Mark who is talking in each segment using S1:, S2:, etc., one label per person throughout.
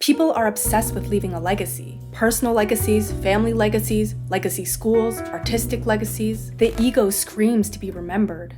S1: People are obsessed with leaving a legacy. Personal legacies, family legacies, legacy schools, artistic legacies. The ego screams to be remembered.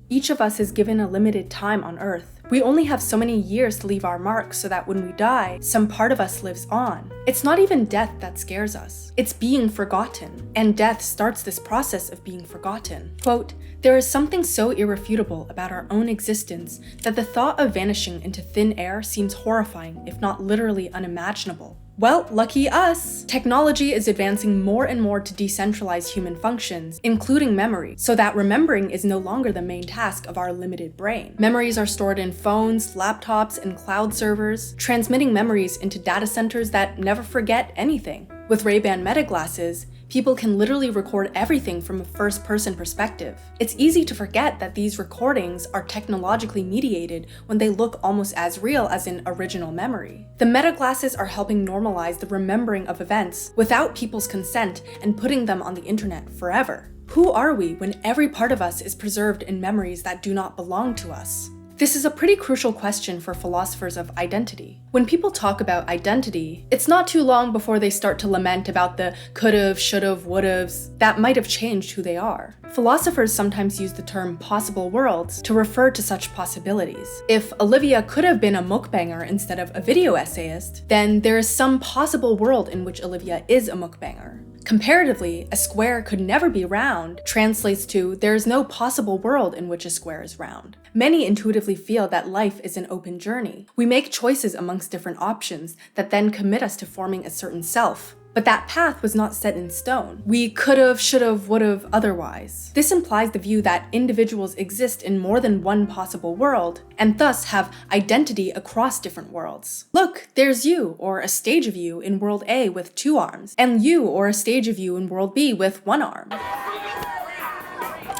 S1: Each of us is given a limited time on Earth. We only have so many years to leave our mark so that when we die, some part of us lives on. It's not even death that scares us. It's being forgotten. And death starts this process of being forgotten. Quote, "There is something so irrefutable about our own existence that the thought of vanishing into thin air seems horrifying, if not literally unimaginable." Well, lucky us! Technology is advancing more and more to decentralize human functions, including memory, so that remembering is no longer the main task of our limited brain. Memories are stored in phones, laptops, and cloud servers, transmitting memories into data centers that never forget anything. With Ray-Ban Meta glasses, people can literally record everything from a first-person perspective. It's easy to forget that these recordings are technologically mediated when they look almost as real as in original memory. The Meta glasses are helping normalize the remembering of events without people's consent and putting them on the internet forever. Who are we when every part of us is preserved in memories that do not belong to us? This is a pretty crucial question for philosophers of identity. When people talk about identity, it's not too long before they start to lament about the could've, should've, would've's that might have changed who they are. Philosophers sometimes use the term possible worlds to refer to such possibilities. If Olivia could have been a mukbanger instead of a video essayist, then there is some possible world in which Olivia is a mukbanger. Comparatively, a square could never be round translates to there is no possible world in which a square is round. Many intuitively feel that life is an open journey. We make choices amongst different options that then commit us to forming a certain self. But that path was not set in stone. We could've, should've, would've otherwise. This implies the view that individuals exist in more than one possible world, and thus have identity across different worlds. Look, there's you, or a stage of you in world A with 2 arms, and you, or a stage of you in world B with 1 arm.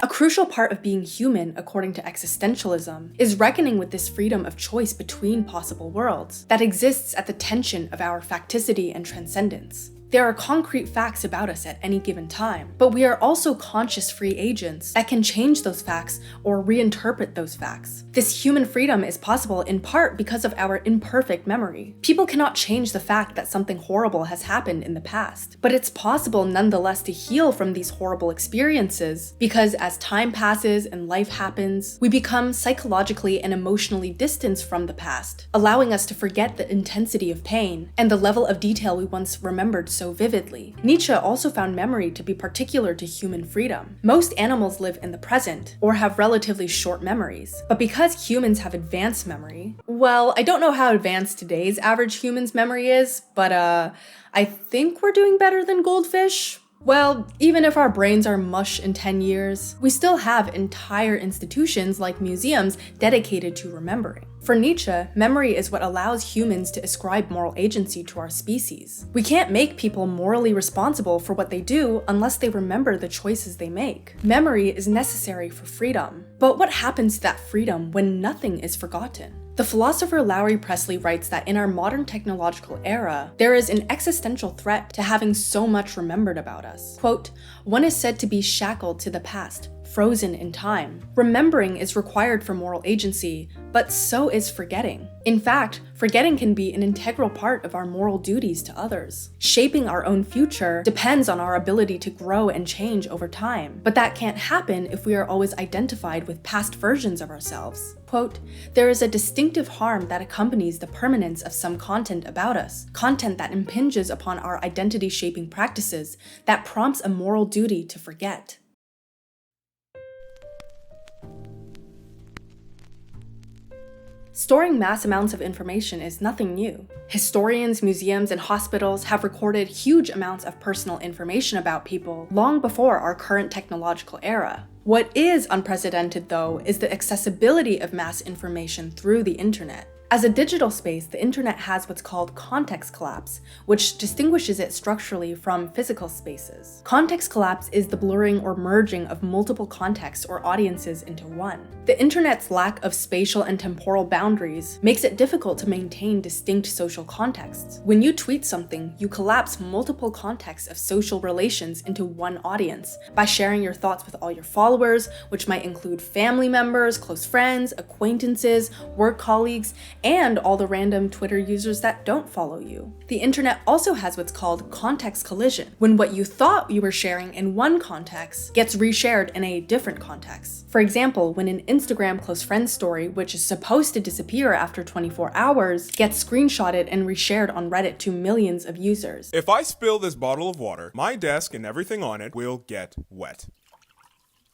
S1: A crucial part of being human, according to existentialism, is reckoning with this freedom of choice between possible worlds that exists at the tension of our facticity and transcendence. There are concrete facts about us at any given time, but we are also conscious free agents that can change those facts or reinterpret those facts. This human freedom is possible in part because of our imperfect memory. People cannot change the fact that something horrible has happened in the past, but it's possible nonetheless to heal from these horrible experiences because as time passes and life happens, we become psychologically and emotionally distanced from the past, allowing us to forget the intensity of pain and the level of detail we once remembered so vividly. Nietzsche also found memory to be particular to human freedom. Most animals live in the present, or have relatively short memories. But because humans have advanced memory, well, I don't know how advanced today's average human's memory is, but I think we're doing better than goldfish. Well, even if our brains are mush in 10 years, we still have entire institutions like museums dedicated to remembering. For Nietzsche, memory is what allows humans to ascribe moral agency to our species. We can't make people morally responsible for what they do unless they remember the choices they make. Memory is necessary for freedom. But what happens to that freedom when nothing is forgotten? The philosopher Lowry Pressly writes that in our modern technological era, there is an existential threat to having so much remembered about us. Quote, "One is said to be shackled to the past, frozen in time. Remembering is required for moral agency, but so is forgetting. In fact, forgetting can be an integral part of our moral duties to others. Shaping our own future depends on our ability to grow and change over time, but that can't happen if we are always identified with past versions of ourselves. Quote, "There is a distinctive harm that accompanies the permanence of some content about us, content that impinges upon our identity-shaping practices, that prompts a moral duty to forget." Storing mass amounts of information is nothing new. Historians, museums, and hospitals have recorded huge amounts of personal information about people long before our current technological era. What is unprecedented, though, is the accessibility of mass information through the internet. As a digital space, the internet has what's called context collapse, which distinguishes it structurally from physical spaces. Context collapse is the blurring or merging of multiple contexts or audiences into one. The internet's lack of spatial and temporal boundaries makes it difficult to maintain distinct social contexts. When you tweet something, you collapse multiple contexts of social relations into one audience by sharing your thoughts with all your followers, which might include family members, close friends, acquaintances, work colleagues, and all the random Twitter users that don't follow you. The internet also has what's called context collision, when what you thought you were sharing in one context gets reshared in a different context. For example, when an Instagram close friends story, which is supposed to disappear after 24 hours, gets screenshotted and reshared on Reddit to millions of users.
S2: If I spill this bottle of water, my desk and everything on it will get wet.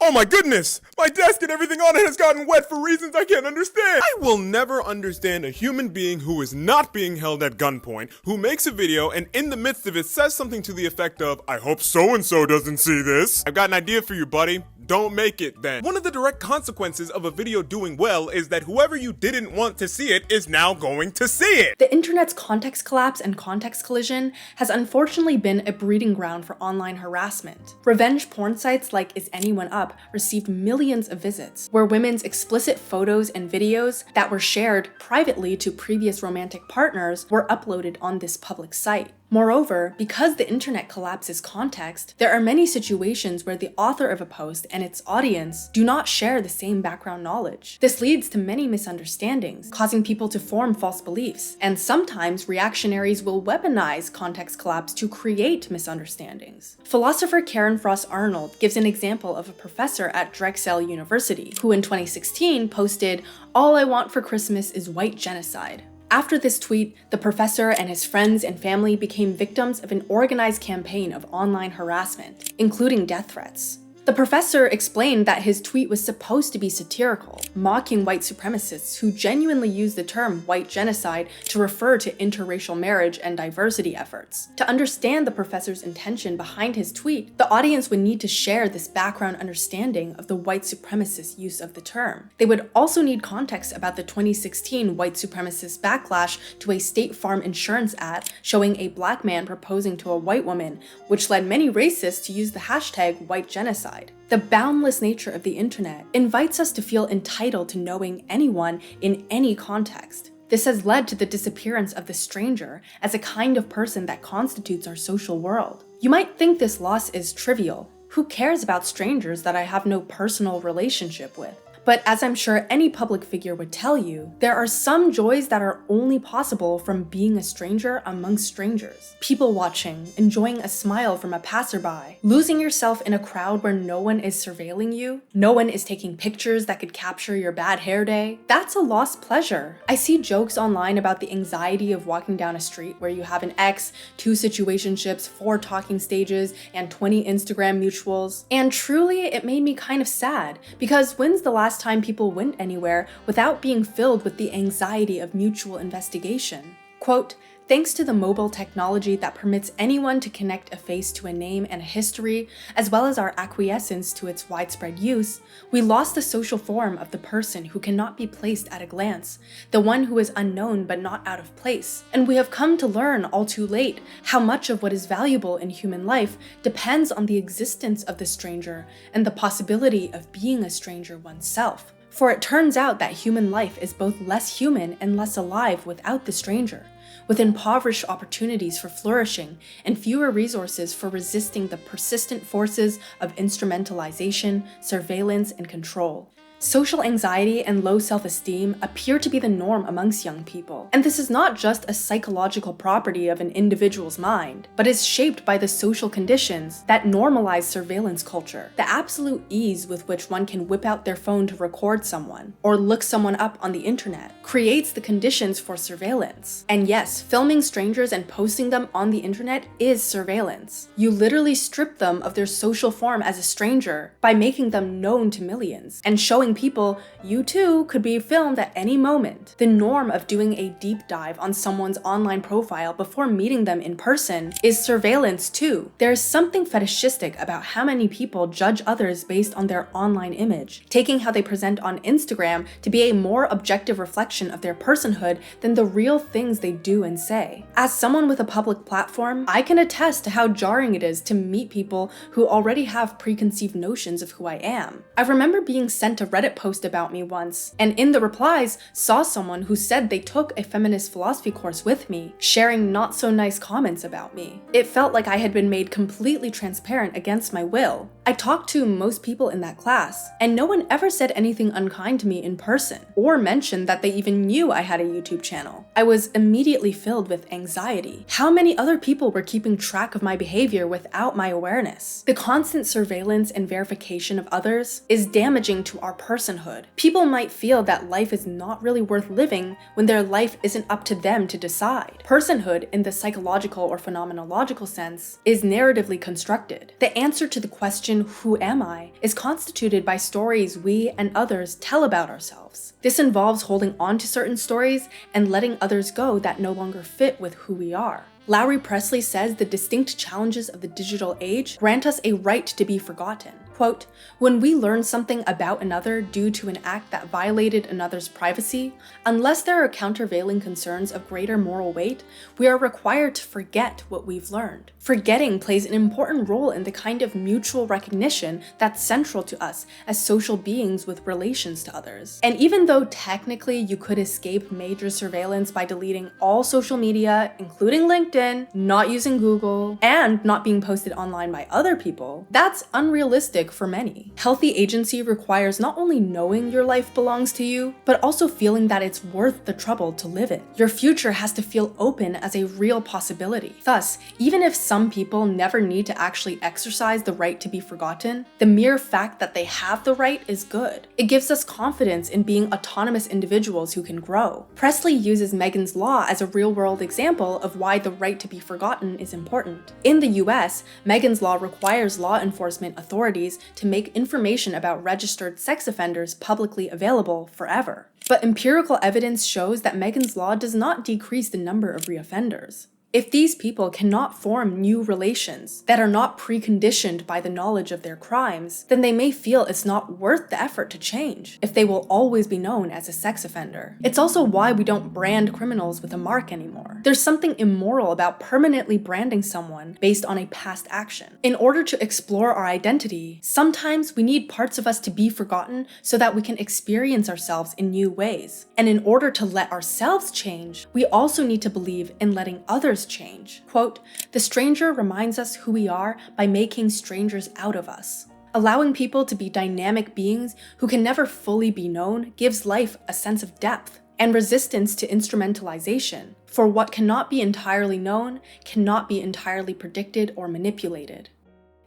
S2: Oh my goodness! My desk and everything on it has gotten wet for reasons I can't understand! I will never understand a human being who is not being held at gunpoint, who makes a video and in the midst of it says something to the effect of, I hope so-and-so doesn't see this. I've got an idea for you, buddy. Don't make it then. One of the direct consequences of a video doing well is that whoever you didn't want to see it is now going to see it.
S1: The internet's context collapse and context collision has unfortunately been a breeding ground for online harassment. Revenge porn sites like Is Anyone Up received millions of visits, where women's explicit photos and videos that were shared privately to previous romantic partners were uploaded on this public site. Moreover, because the internet collapses context, there are many situations where the author of a post and its audience do not share the same background knowledge. This leads to many misunderstandings, causing people to form false beliefs, and sometimes reactionaries will weaponize context collapse to create misunderstandings. Philosopher Karen Frost Arnold gives an example of a professor at Drexel University, who in 2016 posted, "All I want for Christmas is white genocide." After this tweet, the professor and his friends and family became victims of an organized campaign of online harassment, including death threats. The professor explained that his tweet was supposed to be satirical, mocking white supremacists who genuinely use the term white genocide to refer to interracial marriage and diversity efforts. To understand the professor's intention behind his tweet, the audience would need to share this background understanding of the white supremacist use of the term. They would also need context about the 2016 white supremacist backlash to a State Farm insurance ad showing a black man proposing to a white woman, which led many racists to use the hashtag white genocide. The boundless nature of the internet invites us to feel entitled to knowing anyone in any context. This has led to the disappearance of the stranger as a kind of person that constitutes our social world. You might think this loss is trivial. Who cares about strangers that I have no personal relationship with? But as I'm sure any public figure would tell you, there are some joys that are only possible from being a stranger amongst strangers. People watching, enjoying a smile from a passerby, losing yourself in a crowd where no one is surveilling you, no one is taking pictures that could capture your bad hair day. That's a lost pleasure. I see jokes online about the anxiety of walking down a street where you have an ex, 2 situationships, 4 talking stages, and 20 Instagram mutuals. And truly, it made me kind of sad, because when's the last time people went anywhere without being filled with the anxiety of mutual investigation? Quote, "Thanks to the mobile technology that permits anyone to connect a face to a name and a history, as well as our acquiescence to its widespread use, we lost the social form of the person who cannot be placed at a glance, the one who is unknown but not out of place. And we have come to learn all too late how much of what is valuable in human life depends on the existence of the stranger and the possibility of being a stranger oneself. For it turns out that human life is both less human and less alive without the stranger, with impoverished opportunities for flourishing and fewer resources for resisting the persistent forces of instrumentalization, surveillance, and control. Social anxiety and low self-esteem appear to be the norm amongst young people, and this is not just a psychological property of an individual's mind, but is shaped by the social conditions that normalize surveillance culture. The absolute ease with which one can whip out their phone to record someone, or look someone up on the internet, creates the conditions for surveillance. And yes, filming strangers and posting them on the internet is surveillance. You literally strip them of their social form as a stranger by making them known to millions, and showing people you too could be filmed at any moment. The norm of doing a deep dive on someone's online profile before meeting them in person is surveillance too. There is something fetishistic about how many people judge others based on their online image, taking how they present on Instagram to be a more objective reflection of their personhood than the real things they do and say. As someone with a public platform, I can attest to how jarring it is to meet people who already have preconceived notions of who I am. I remember being sent a Reddit post about me once, and in the replies saw someone who said they took a feminist philosophy course with me, sharing not so nice comments about me. It felt like I had been made completely transparent against my will. I talked to most people in that class, and no one ever said anything unkind to me in person, or mentioned that they even knew I had a YouTube channel. I was immediately filled with anxiety. How many other people were keeping track of my behavior without my awareness? The constant surveillance and verification of others is damaging to our personhood. People might feel that life is not really worth living when their life isn't up to them to decide. Personhood, in the psychological or phenomenological sense, is narratively constructed. The answer to the question, who am I, is constituted by stories we and others tell about ourselves. This involves holding on to certain stories and letting others go that no longer fit with who we are. Lowry Pressly says the distinct challenges of the digital age grant us a right to be forgotten. Quote, "When we learn something about another due to an act that violated another's privacy, unless there are countervailing concerns of greater moral weight, we are required to forget what we've learned." Forgetting plays an important role in the kind of mutual recognition that's central to us as social beings with relations to others. And even though technically you could escape major surveillance by deleting all social media, including LinkedIn, not using Google, and not being posted online by other people, that's unrealistic for many. Healthy agency requires not only knowing your life belongs to you, but also feeling that it's worth the trouble to live it. Your future has to feel open as a real possibility. Thus, even if some people never need to actually exercise the right to be forgotten, the mere fact that they have the right is good. It gives us confidence in being autonomous individuals who can grow. Pressly uses Megan's Law as a real-world example of why the right to be forgotten is important. In the US, Megan's Law requires law enforcement authorities to make information about registered sex offenders publicly available forever. But empirical evidence shows that Megan's Law does not decrease the number of reoffenders. If these people cannot form new relations that are not preconditioned by the knowledge of their crimes, then they may feel it's not worth the effort to change if they will always be known as a sex offender. It's also why we don't brand criminals with a mark anymore. There's something immoral about permanently branding someone based on a past action. In order to explore our identity, sometimes we need parts of us to be forgotten so that we can experience ourselves in new ways. And in order to let ourselves change, we also need to believe in letting others change. Quote, "The stranger reminds us who we are by making strangers out of us." Allowing people to be dynamic beings who can never fully be known gives life a sense of depth and resistance to instrumentalization, for what cannot be entirely known cannot be entirely predicted or manipulated.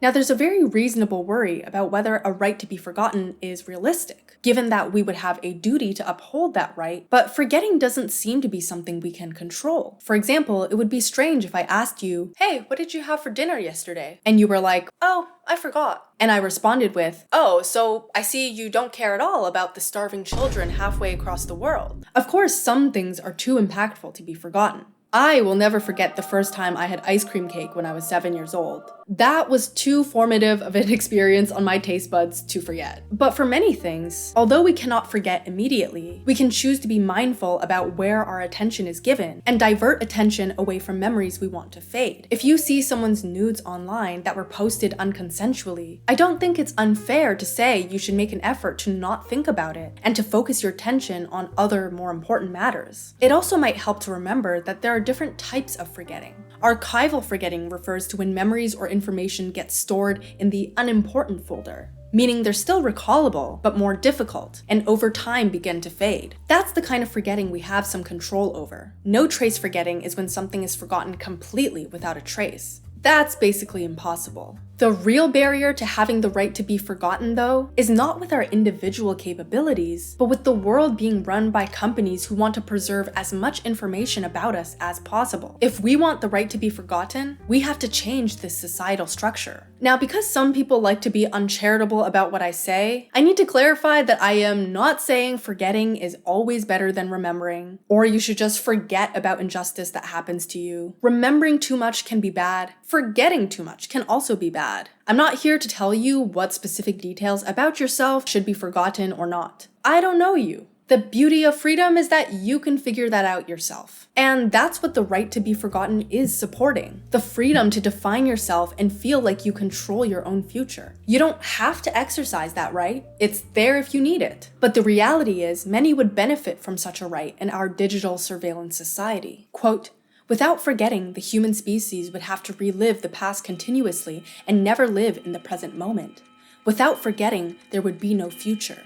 S1: Now, there's a very reasonable worry about whether a right to be forgotten is realistic, given that we would have a duty to uphold that right, but forgetting doesn't seem to be something we can control. For example, it would be strange if I asked you, "Hey, what did you have for dinner yesterday?" And you were like, "Oh, I forgot." And I responded with, "Oh, so I see you don't care at all about the starving children halfway across the world." Of course, some things are too impactful to be forgotten. I will never forget the first time I had ice cream cake when I was 7 years old. That was too formative of an experience on my taste buds to forget. But for many things, although we cannot forget immediately, we can choose to be mindful about where our attention is given and divert attention away from memories we want to fade. If you see someone's nudes online that were posted unconsensually, I don't think it's unfair to say you should make an effort to not think about it and to focus your attention on other more important matters. It also might help to remember that there are different types of forgetting. Archival forgetting refers to when memories or information get stored in the unimportant folder, meaning they're still recallable, but more difficult, and over time begin to fade. That's the kind of forgetting we have some control over. No trace forgetting is when something is forgotten completely without a trace. That's basically impossible. The real barrier to having the right to be forgotten, though, is not with our individual capabilities, but with the world being run by companies who want to preserve as much information about us as possible. If we want the right to be forgotten, we have to change this societal structure. Now, because some people like to be uncharitable about what I say, I need to clarify that I am not saying forgetting is always better than remembering, or you should just forget about injustice that happens to you. Remembering too much can be bad. Forgetting too much can also be bad. I'm not here to tell you what specific details about yourself should be forgotten or not. I don't know you. The beauty of freedom is that you can figure that out yourself. And that's what the right to be forgotten is supporting. The freedom to define yourself and feel like you control your own future. You don't have to exercise that right. It's there if you need it. But the reality is, many would benefit from such a right in our digital surveillance society. Quote, "Without forgetting, the human species would have to relive the past continuously and never live in the present moment. Without forgetting, there would be no future."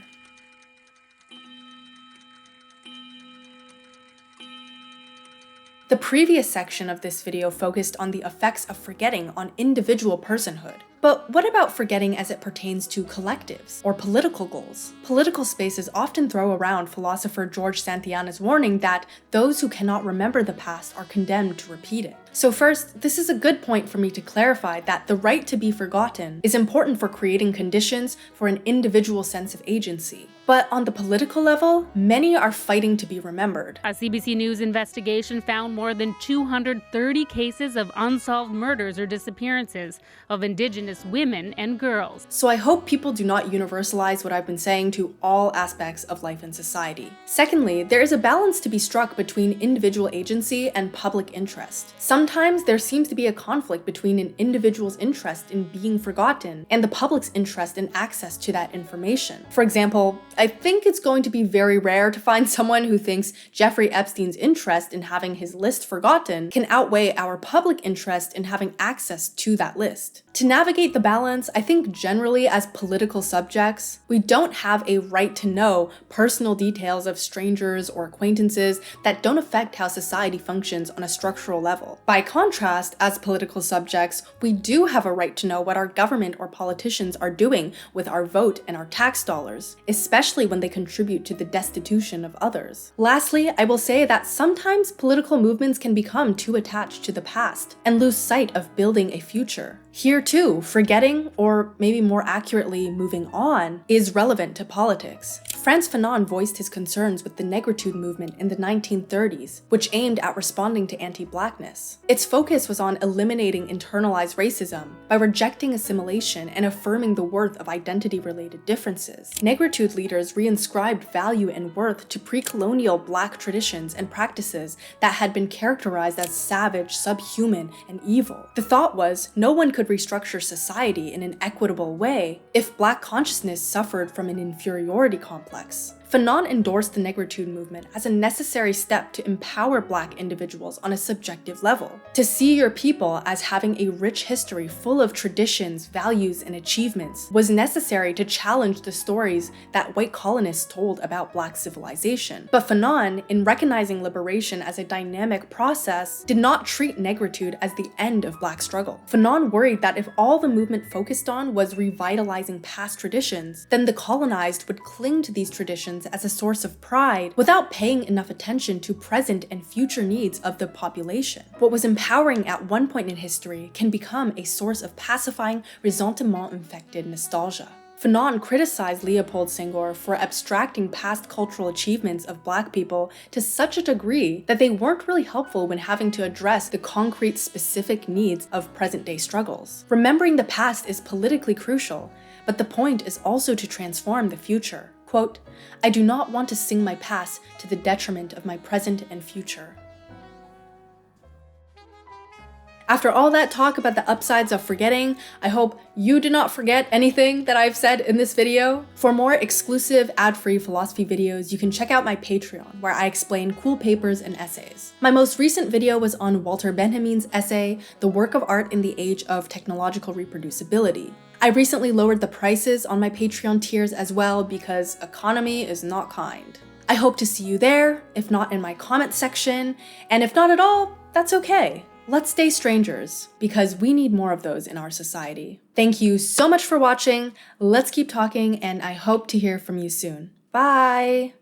S1: The previous section of this video focused on the effects of forgetting on individual personhood. But what about forgetting as it pertains to collectives or political goals? Political spaces often throw around philosopher George Santayana's warning that those who cannot remember the past are condemned to repeat it. So first, this is a good point for me to clarify that the right to be forgotten is important for creating conditions for an individual sense of agency. But on the political level, many are fighting to be remembered.
S3: A CBC News investigation found more than 230 cases of unsolved murders or disappearances of Indigenous women and girls.
S1: So I hope people do not universalize what I've been saying to all aspects of life and society. Secondly, there is a balance to be struck between individual agency and public interest. Sometimes there seems to be a conflict between an individual's interest in being forgotten and the public's interest in access to that information. For example, I think it's going to be very rare to find someone who thinks Jeffrey Epstein's interest in having his list forgotten can outweigh our public interest in having access to that list. To navigate the balance, I think generally as political subjects, we don't have a right to know personal details of strangers or acquaintances that don't affect how society functions on a structural level. By contrast, as political subjects, we do have a right to know what our government or politicians are doing with our vote and our tax dollars, especially when they contribute to the destitution of others. Lastly, I will say that sometimes political movements can become too attached to the past and lose sight of building a future. Here too, forgetting, or maybe more accurately, moving on, is relevant to politics. Frantz Fanon voiced his concerns with the negritude movement in the 1930s, which aimed at responding to anti-blackness. Its focus was on eliminating internalized racism by rejecting assimilation and affirming the worth of identity-related differences. Negritude leaders reinscribed value and worth to pre-colonial Black traditions and practices that had been characterized as savage, subhuman, and evil. The thought was, no one could restructure society in an equitable way if Black consciousness suffered from an inferiority complex. Fanon endorsed the negritude movement as a necessary step to empower Black individuals on a subjective level. To see your people as having a rich history full of traditions, values, and achievements was necessary to challenge the stories that white colonists told about Black civilization. But Fanon, in recognizing liberation as a dynamic process, did not treat negritude as the end of Black struggle. Fanon worried that if all the movement focused on was revitalizing past traditions, then the colonized would cling to these traditions as a source of pride without paying enough attention to present and future needs of the population. What was empowering at one point in history can become a source of pacifying, ressentiment-infected nostalgia. Fanon criticized Leopold Senghor for abstracting past cultural achievements of Black people to such a degree that they weren't really helpful when having to address the concrete, specific needs of present-day struggles. Remembering the past is politically crucial, but the point is also to transform the future. Quote, "I do not want to sing my past to the detriment of my present and future." After all that talk about the upsides of forgetting, I hope you do not forget anything that I've said in this video. For more exclusive ad-free philosophy videos, you can check out my Patreon, where I explain cool papers and essays. My most recent video was on Walter Benjamin's essay, The Work of Art in the Age of Technological Reproducibility. I recently lowered the prices on my Patreon tiers as well because economy is not kind. I hope to see you there, if not in my comment section, and if not at all, that's okay. Let's stay strangers, because we need more of those in our society. Thank you so much for watching, let's keep talking, and I hope to hear from you soon. Bye!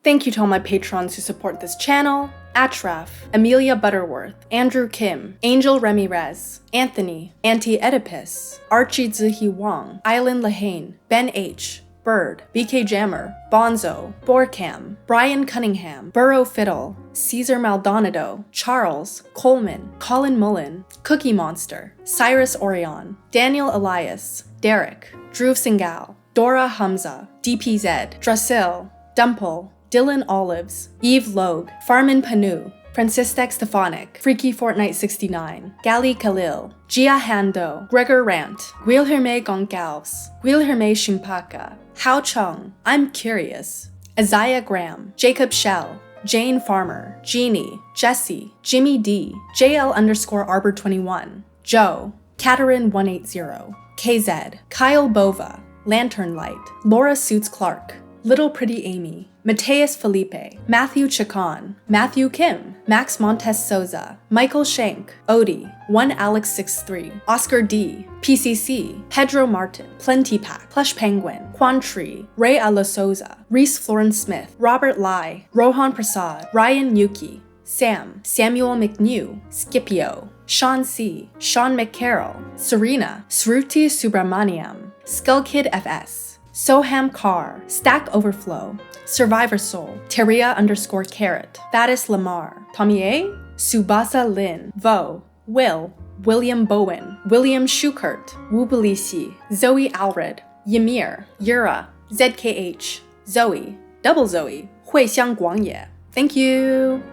S1: Thank you to all my patrons who support this channel: Atraf, Amelia Butterworth, Andrew Kim, Angel Ramirez, Anthony, Anti-Oedipus, Archie Zihi Wang, Island Lahane, Ben H., Bird, BK Jammer, Bonzo, Borcam, Brian Cunningham, Burrow Fiddle, Caesar Maldonado, Charles, Coleman, Colin Mullen, Cookie Monster, Cyrus Orion, Daniel Elias, Derek, Dhruv Singhal, Dora Hamza, DPZ, Drasil, Dumple, Dylan Olives, Eve Logue, Farman Panu, Francistek Stefanik, Freaky Fortnite 69, Gali Khalil, Gia Hando, Gregor Rant, Guilherme Goncalves, Guilherme Shimpaka, Hao Chung, I'm Curious, Isaiah Graham, Jacob Shell, Jane Farmer, Jeannie, Jesse, Jimmy D, JL_Arbor21, Joe, Katerin180, KZ, Kyle Bova, Lantern Light, Laura Suits Clark, Little Pretty Amy, Mateus Felipe, Matthew Chacon, Matthew Kim, Max Montes Souza, Michael Shank, Odie, 1Alex63, Oscar D, PCC, Pedro Martin, Plenty Pack, Plush Penguin, Quan Tree, Ray Alasoza, Reese Florence Smith, Robert Lai, Rohan Prasad, Ryan Yuki, Sam, Samuel McNew, Scipio, Sean C, Sean McCarroll, Serena, Sruti Subramaniam, Skullkid FS, Soham Carr, Stack Overflow, Survivor Soul, Teria_Carrot, Thaddeus Lamar, Tommy A, Subasa Lin, Vo, Will, William Bowen, William Schukert, Wubelisi, Zoe Alred, Ymir, Yura, ZKH, Zoe, Double Zoe, Huixiang Guangye. Thank you!